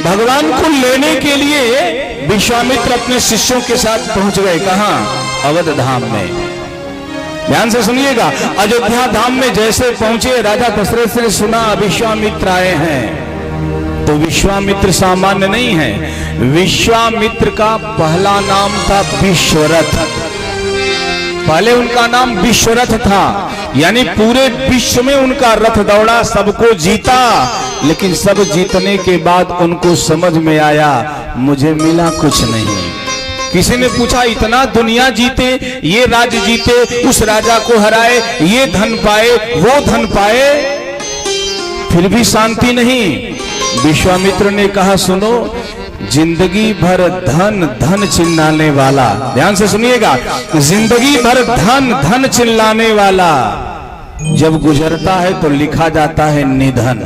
भगवान को लेने के लिए विश्वामित्र अपने शिष्यों के साथ पहुंच गए। कहां? अवध धाम में। ध्यान से सुनिएगा। अयोध्या धाम में जैसे पहुंचे, राजा दशरथ ने सुना विश्वामित्र आए हैं। तो विश्वामित्र सामान्य नहीं है। विश्वामित्र का पहला नाम था विश्वरथ। पहले उनका नाम विश्वरथ था, यानी पूरे विश्व में उनका रथ दौड़ा, सबको जीता। लेकिन सब जीतने के बाद उनको समझ में आया मुझे मिला कुछ नहीं। किसी ने पूछा इतना दुनिया जीते, ये राज्य जीते, उस राजा को हराए, ये धन पाए, वो धन पाए, फिर भी शांति नहीं। विश्वामित्र ने कहा सुनो, जिंदगी भर धन धन चिल्लाने वाला, ध्यान से सुनिएगा, जिंदगी भर धन धन चिल्लाने वाला जब गुजरता है तो लिखा जाता है निधन।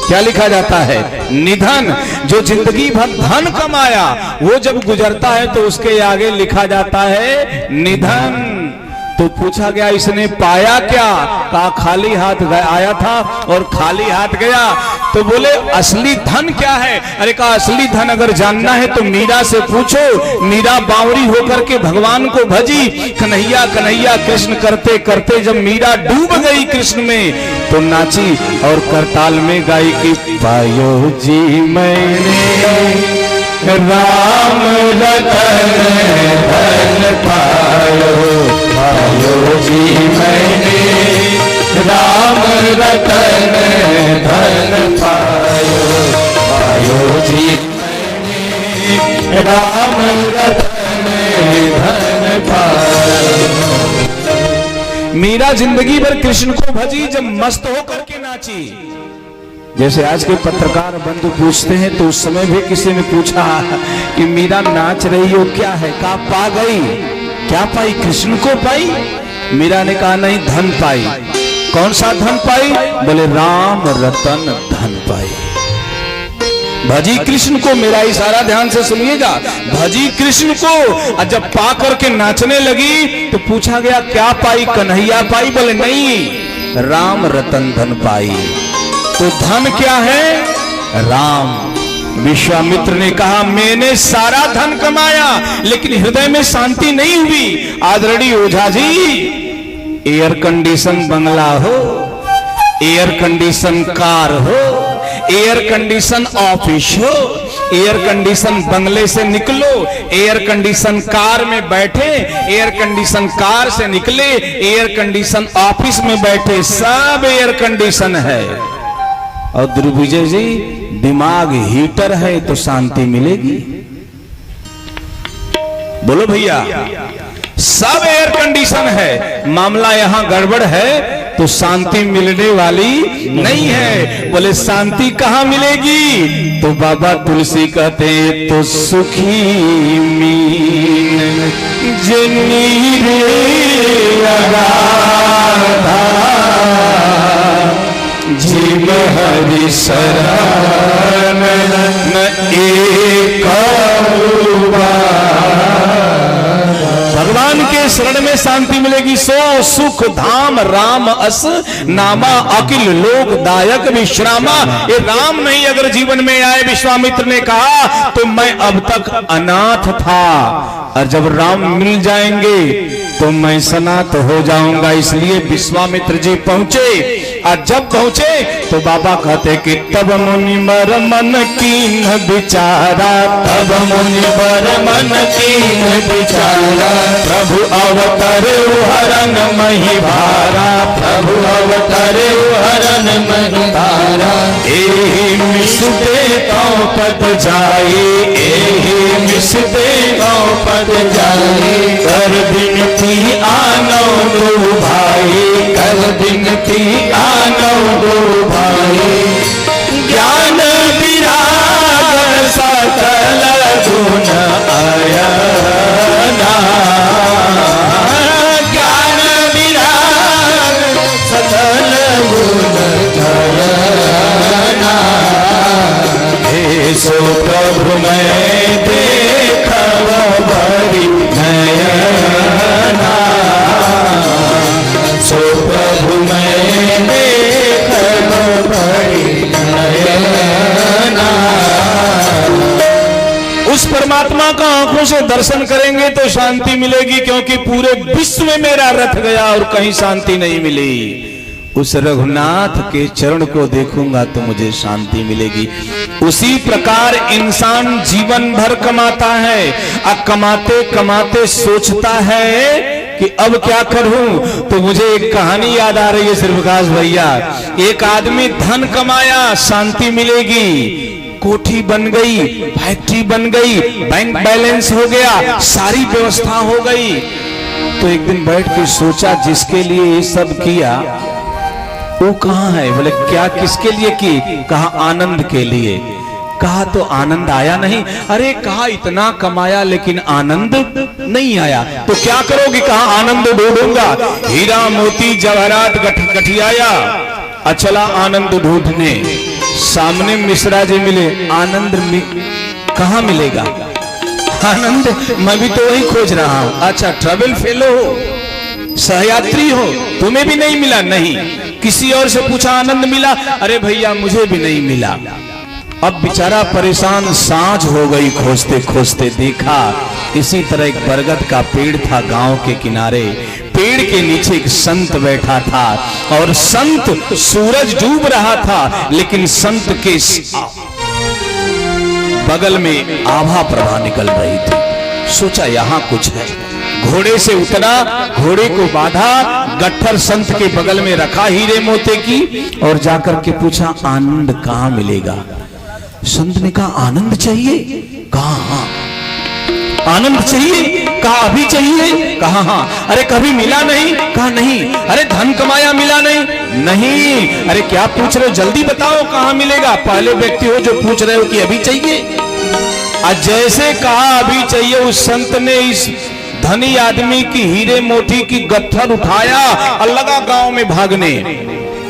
क्या लिखा जाता है? निधन। जो जिंदगी भर धन कमाया वो जब गुजरता है तो उसके आगे लिखा जाता है निधन। तो पूछा गया इसने पाया क्या? कहा खाली हाथ आया था और खाली हाथ गया। तो बोले असली धन क्या है? अरे कहा असली धन अगर जानना है तो मीरा से पूछो। मीरा बावरी होकर के भगवान को भजी, कन्हैया कन्हैया कृष्ण करते करते जब मीरा डूब गई कृष्ण में तो नाची और करताल में गाई कि पायो जी मैंने राम रतन धन पायो, पायो जी मैंने राम रतन धन पायो, पायो जी मैंने राम रतन धन पायो। मीरा जिंदगी भर कृष्ण को भजी, जब मस्त होकर के नाची। जैसे आज के पत्रकार बंधु पूछते हैं तो उस समय भी किसी ने पूछा कि मीरा नाच रही हो क्या है? कहा पा गई। क्या पाई? कृष्ण को पाई। मीरा ने कहा नहीं, धन पाई। कौन सा धन पाई? बोले राम रतन धन पाई। भजी कृष्ण को। मेरा इशारा ध्यान से सुनिएगा, भजी कृष्ण को। और जब पा करके नाचने लगी तो पूछा गया क्या पाई? कन्हैया पाई। बोले नहीं, राम रतन धन पाई। तो धन क्या है? राम। विश्वामित्र ने कहा मैंने सारा धन कमाया लेकिन हृदय में शांति नहीं हुई। आदरणीय ओझा जी, एयर कंडीशन बंगला हो, एयर कंडीशन कार हो, एयर कंडीशन ऑफिस हो, एयर कंडीशन बंगले से निकलो, एयर कंडीशन कार में बैठे, एयर कंडीशन कार से निकले, एयर कंडीशन ऑफिस में बैठे, सब एयर कंडीशन है। और दुर्विजय जी, दिमाग हीटर है तो शांति मिलेगी? बोलो भैया, सब एयर कंडीशन है, मामला यहां गड़बड़ है तो शांति मिलने वाली नहीं है। बोले शांति कहां मिलेगी? तो बाबा तुलसी कहते तो सुखी मीन जनी रे अगाधा, जीव हरि शरण न एक। भगवान के शरण में शांति मिलेगी। सो सुख धाम राम अस नामा, अकिल लोक दायक विश्रामा। ये राम नहीं अगर जीवन में आए, विश्वामित्र ने कहा, तो मैं अब तक अनाथ था और जब राम मिल जाएंगे तो मैं सनाथ हो जाऊंगा। इसलिए विश्वामित्र जी पहुंचे। और जब पहुंचे तो बाबा कहते कि तब मुनि बर मन कीन बिचारा, तब मुनि बर मन कीन बिचारा, प्रभु अवतरे हरन मही भारा, प्रभु अवतरे हरन मही भारा। एहि मिसते कौ पद जाए, एहि मिसते कौ पद जाए, कर दिन थी आनो दो भाई, कर दिन थी आनो दो भाई। ज्ञान विराग सकल गुण आया ना, ज्ञान विराग सकल गुण आया ना। हे सो प्रभु मैं देखब बड़ी नयना, सो प्रभु मैं देखब बड़ी नयना। परमात्मा का आंखों से दर्शन करेंगे तो शांति मिलेगी, क्योंकि पूरे विश्व में मेरा रथ गया और कहीं शांति नहीं मिली। उस रघुनाथ के चरण को देखूंगा तो मुझे शांति मिलेगी। उसी प्रकार इंसान जीवन भर कमाता है, अब कमाते कमाते सोचता है कि अब क्या करूं, तो मुझे एक कहानी याद आ रही है श्री प्रकाश भैया। एक आदमी धन कमाया, शांति मिलेगी, कोठी बन गई, फैक्ट्री बन गई, बैंक बैलेंस हो गया, सारी व्यवस्था हो गई। तो एक दिन बैठ के सोचा, जिसके लिए ये सब किया वो कहाँ है? बोले क्या, किसके लिए की? कहा आनंद के लिए। कहा तो आनंद आया नहीं। अरे कहा इतना कमाया लेकिन आनंद नहीं आया, तो क्या करोगे? कहा आनंद ढूंढूंगा, हीरा मोती जवाहरात गठियाया, अचला आनंद ढूंढने। सामने मिश्रा जी मिले, आनंद कहाँ मिलेगा? आनंद मैं भी तो वही खोज रहा हूं। अच्छा, ट्रैवल फेलो हो, सहयात्री हो, तुम्हें भी नहीं मिला? नहीं। किसी और से पूछा, आनंद मिला? अरे भैया मुझे भी नहीं मिला। अब बेचारा परेशान, सांझ हो गई, खोजते खोजते देखा इसी तरह एक बरगद का पेड़ था गांव के किनारे। पेड़ के नीचे एक संत बैठा था और संत, सूरज डूब रहा था लेकिन संत के बगल में आभा प्रभा निकल रही थी। सोचा यहां कुछ है, घोड़े से उतरा, घोड़े को बांधा, गट्ठर संत के बगल में रखा हीरे मोती की, और जाकर के पूछा आनंद कहाँ मिलेगा? संत ने कहा आनंद चाहिए? कहा हाँ। आनंद चाहिए? कहा अभी चाहिए? कहा हाँ। अरे कभी मिला नहीं? कहा नहीं। अरे धन कमाया, मिला नहीं? नहीं। अरे क्या पूछ रहे हो, जल्दी बताओ कहाँ मिलेगा? पहले व्यक्ति हो जो पूछ रहे हो कि अभी चाहिए। आज जैसे कहा अभी चाहिए, उस संत ने इस धनी आदमी की हीरे मोती की गट्ठर उठाया और लगा गांव में भागने।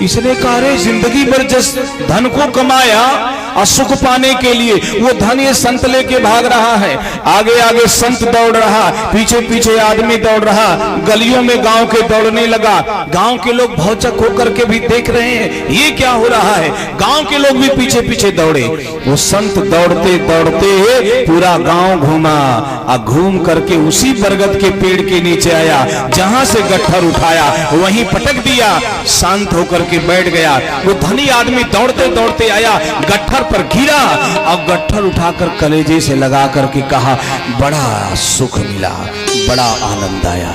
इसने कहा रे जिंदगी भर जिस धन को कमाया और सुख पाने के लिए, वो धन ये संत लेके भाग रहा है। आगे आगे संत दौड़ रहा, पीछे पीछे आदमी दौड़ रहा, गलियों में गांव के दौड़ने लगा। गांव के लोग भौचक होकर के भी देख रहे हैं ये क्या हो रहा है। गांव के लोग भी पीछे पीछे दौड़े। वो संत दौड़ते दौड़ते पूरा गांव घूमा और घूम करके उसी बरगद के पेड़ के नीचे आया जहां से गट्ठर उठाया, वहीं पटक दिया, शांत होकर के बैठ गया। वो धनी आदमी दौड़ते दौड़ते आया, गट्ठर पर गिरा और गट्ठर उठाकर कलेजे से लगा करके कहा बड़ा सुख मिला, बड़ा आनंद आया।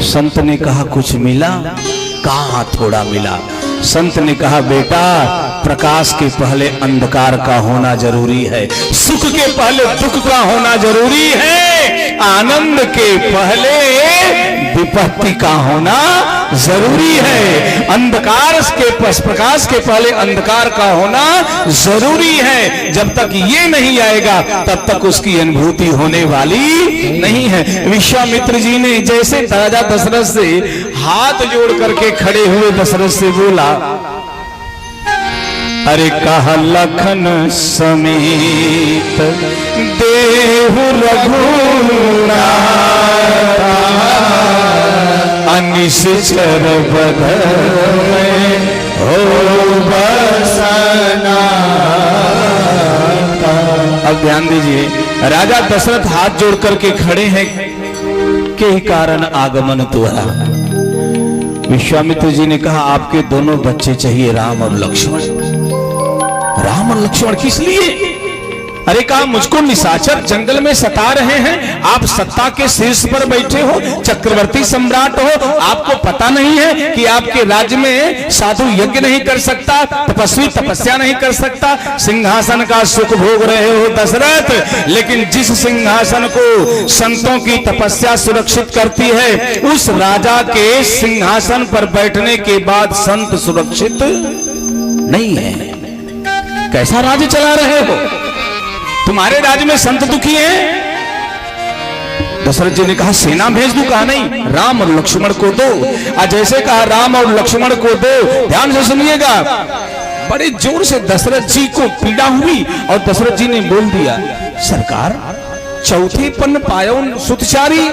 संत ने कहा कुछ मिला? कहा थोड़ा मिला। संत ने कहा बेटा, प्रकाश के पहले अंधकार का होना जरूरी है, सुख के पहले दुख का होना जरूरी है, आनंद के पहले विपत्ति का होना जरूरी है, अंधकार के प्रकाश के पहले अंधकार का होना जरूरी है। जब तक ये नहीं आएगा तब तक उसकी अनुभूति होने वाली नहीं है। विश्वामित्र जी ने जैसे राजा दशरथ से हाथ जोड़ करके खड़े हुए दशरथ से बोला, अरे कहा लखन समेत देहु रघुनाथ, अनिश्चर बदन में हो बसना। अब ध्यान दीजिए, राजा दशरथ हाथ जोड़ करके खड़े हैं, के कारण आगमन तुअरा। विश्वामित्र जी ने कहा आपके दोनों बच्चे चाहिए, राम और लक्ष्मण। राम और लक्ष्मण किस लिए? अरे कहा मुझको निशाचर जंगल में सता रहे हैं, आप सत्ता के शीर्ष पर बैठे हो, चक्रवर्ती सम्राट हो, आपको पता नहीं है कि आपके राज्य में साधु यज्ञ नहीं कर सकता, तपस्वी तपस्या नहीं कर सकता, सिंहासन का सुख भोग रहे हो दशरथ। लेकिन जिस सिंहासन को संतों की तपस्या सुरक्षित करती है, उस राजा के सिंहासन पर बैठने के बाद संत सुरक्षित नहीं है। कैसा राज्य चला रहे हो? तुम्हारे राज्य में संत दुखी हैं। दशरथ जी ने कहा सेना भेज दूं? कहा नहीं, राम और लक्ष्मण को दो। आज जैसे कहा राम और लक्ष्मण को दो, ध्यान से सुनिएगा, बड़े जोर से दशरथ जी को पीड़ा हुई और दशरथ जी ने बोल दिया सरकार, चौथे पन्न पायो सुतचारी,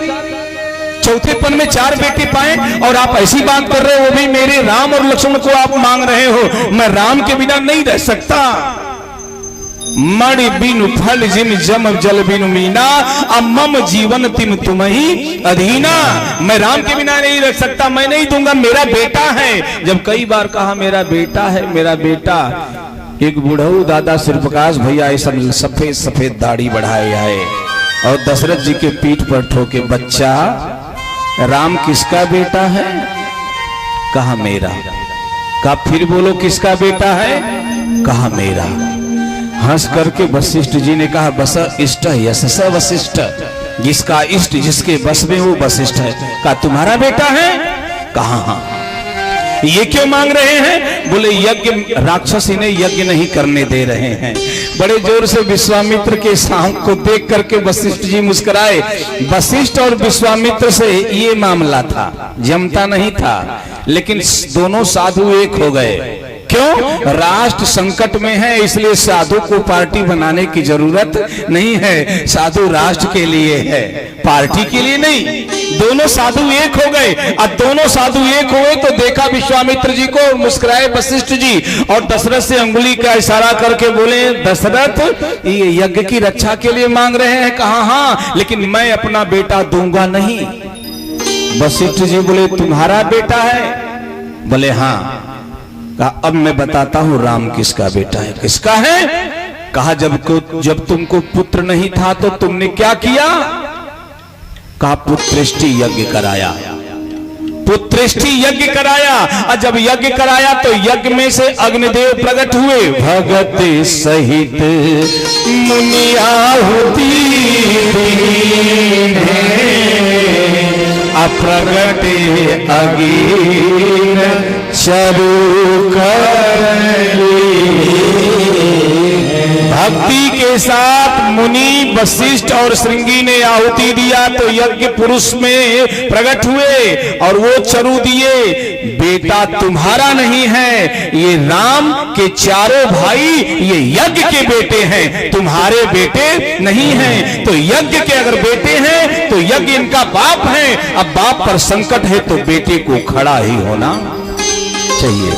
चौथे पन में 4 बेटे पाए और आप ऐसी बात कर रहे हो, वो भी मेरे राम और लक्ष्मण को आप मांग रहे हो। मैं राम के बिना नहीं रह सकता। मणि बिनु फल जिम जम जल बिनु मीना, अब मम जीवन तिम तुम ही अधीना। मैं राम के बिना नहीं रख सकता, मैं नहीं दूंगा, मेरा बेटा है। जब कई बार कहा मेरा बेटा है, मेरा बेटा, एक बुढ़ऊ दादा श्री प्रकाश भैया ऐसा सफेद सफेद दाढ़ी बढ़ाए आए और दशरथ जी के पीठ पर ठोके, बच्चा राम किसका बेटा है? कहा मेरा। कहा फिर बोलो किसका बेटा है? कहा मेरा। हंस करके वशिष्ठ जी ने कहा बस इष्ट यशस वशिष्ठ, जिसका इष्ट जिसके बस में वो वशिष्ठ है। कहा तुम्हारा बेटा है? कहा हाँ। ये क्यों मांग रहे हैं? बोले यज्ञ, राक्षस इन्हें यज्ञ नहीं करने दे रहे हैं। बड़े जोर से विश्वामित्र के सांप को देख करके वशिष्ठ जी मुस्कुराए। वशिष्ठ और विश्वामित्र से ये मामला था, जमता नहीं था, लेकिन दोनों साधु एक हो गए। क्यों? राष्ट्र संकट में है, इसलिए साधु को पार्टी बनाने की जरूरत नहीं है। साधु राष्ट्र के लिए है, पार्टी के लिए नहीं। दोनों साधु एक हो गए। अब दोनों साधु एक हुए तो देखा विश्वामित्र जी को, मुस्कुराए वशिष्ठ जी और दशरथ से अंगुली का इशारा करके बोले दशरथ ये यज्ञ की रक्षा के लिए मांग रहे हैं? कहा हाँ, लेकिन मैं अपना बेटा दूंगा नहीं। वशिष्ठ जी बोले तुम्हारा बेटा है? बोले हाँ। कहा अब मैं बताता हूं राम किसका बेटा है। किसका है? कहा जब तुमको पुत्र नहीं था तो तुमने क्या किया? कहा पुत्रेष्टि यज्ञ कराया। पुत्रेष्टि यज्ञ कराया, और जब यज्ञ कराया तो यज्ञ में से अग्निदेव प्रकट हुए। भगत सहित मुनि आहुति अप्रगटे अगीर चरु करली। भक्ति के साथ मुनि वशिष्ठ और श्रृंगी ने आहुति दिया तो यज्ञ पुरुष में प्रकट हुए और वो चरु दिए। बेटा तुम्हारा नहीं है, ये राम के चारों भाई ये यज्ञ के बेटे हैं, तुम्हारे बेटे नहीं हैं। तो यज्ञ के अगर बेटे हैं तो यज्ञ इनका बाप है। अब बाप पर संकट है तो बेटे को खड़ा ही होना चाहिए।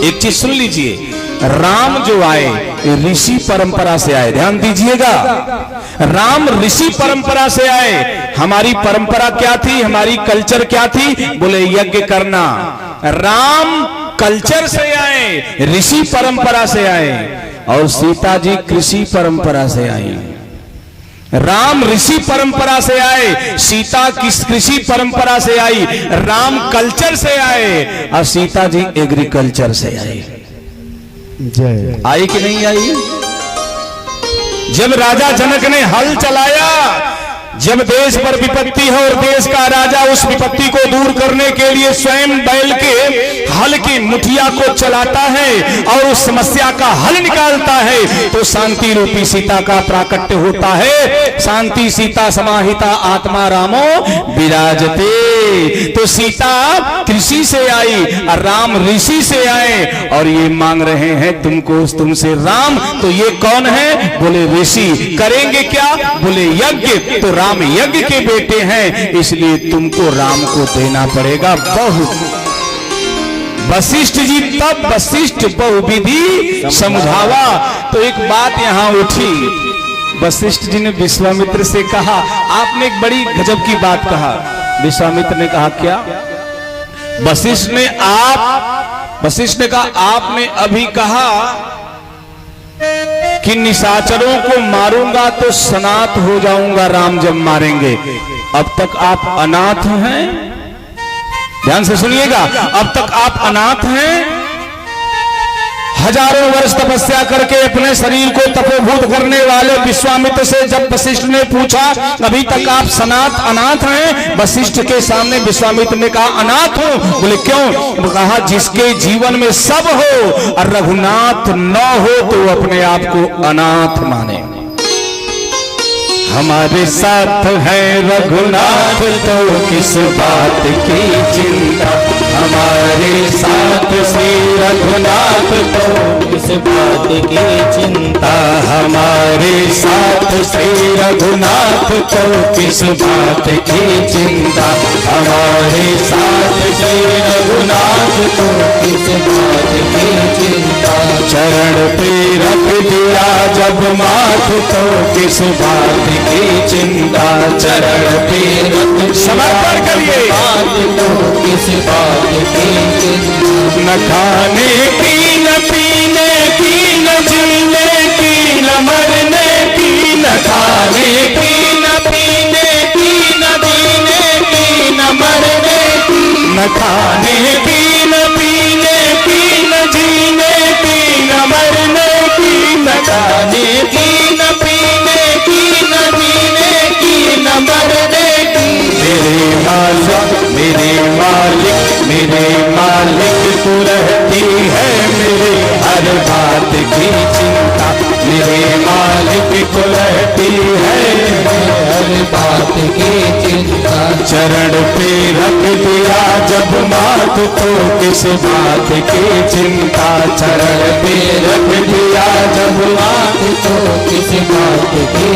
एक चीज सुन लीजिए, राम जो आए ऋषि परंपरा से आए, ध्यान दीजिएगा। राम ऋषि परंपरा से आए। हमारी परंपरा क्या थी, हमारी कल्चर क्या थी? बोले यज्ञ करना। राम कल्चर से आए, ऋषि परंपरा से आए, और सीता जी कृषि परंपरा से आई। राम ऋषि परंपरा से आए, सीता किस कृषि परंपरा से आई। राम कल्चर से आए और सीता जी एग्रीकल्चर से आई। जय आई कि नहीं आई? जब राजा जनक ने हल चलाया, जब देश पर विपत्ति है और देश का राजा उस विपत्ति को दूर करने के लिए स्वयं बैल के हल की मुठिया को चलाता है और उस समस्या का हल निकालता है तो शांति रूपी सीता का प्राकट्य होता है। शांति सीता समाहिता आत्मा रामो विराजते। तो सीता कृषि से आई और राम ऋषि से आए और ये मांग रहे हैं तुमको, तुमसे राम। तो ये कौन है? बोले ऋषि। करेंगे क्या? बोले यज्ञ। तो राम यज्ञ के बेटे हैं, इसलिए तुमको राम को देना पड़ेगा बहुत। वशिष्ठ जी तब वशिष्ठ बहुविधि समझावा। तो एक बात यहां उठी, वशिष्ठ जी ने विश्वामित्र से कहा, आपने एक बड़ी गजब की बात कहा। विश्वामित्र ने कहा क्या? वशिष्ठ ने कहा आपने अभी कहा कि निशाचरों को मारूंगा तो सनाथ हो जाऊंगा राम जब मारेंगे। अब तक आप अनाथ हैं। ध्यान से सुनिएगा, अब तक आप अनाथ हैं। हजारों वर्ष तपस्या करके अपने शरीर को तपोभूत करने वाले विश्वामित्र से जब वशिष्ठ ने पूछा अभी तक आप सनाथ अनाथ हैं, वशिष्ठ के सामने विश्वामित्र ने कहा अनाथ हूं। बोले क्यों? कहा जिसके जीवन में सब हो और रघुनाथ न हो तो अपने आप को अनाथ माने। हमारे साथ है रघुनाथ तो किस बात की चिंता। हमारे साथ श्री रघुनाथ तो किस बात की चिंता। हमारे साथ श्री रघुनाथ को किस बात की चिंता, हमारे साथ श्री रघुनाथ को किस बात की चिंता। चरण पे रख दिया जब माथ तो किस बात की चिंता, चरण पे रख समर्पण करिए तो किस बात की चिंता। न खाने की न पीने की न जीने की न मरने की, न खाने की न पीने की न जीने की न मरने की, न खाने की न पीने की न जीने की न मरने की, न खाने की न पीने की न जीने की न मरने की। मेरे मालिक तू रहती है मेरे हर बात की चिंता, मेरे मालिक को रहती है हर बात की चिंता। चरण पे रख दिया जब माथ तो किस बात की चिंता, चरण पे रख दिया जब माथ तो किस बात की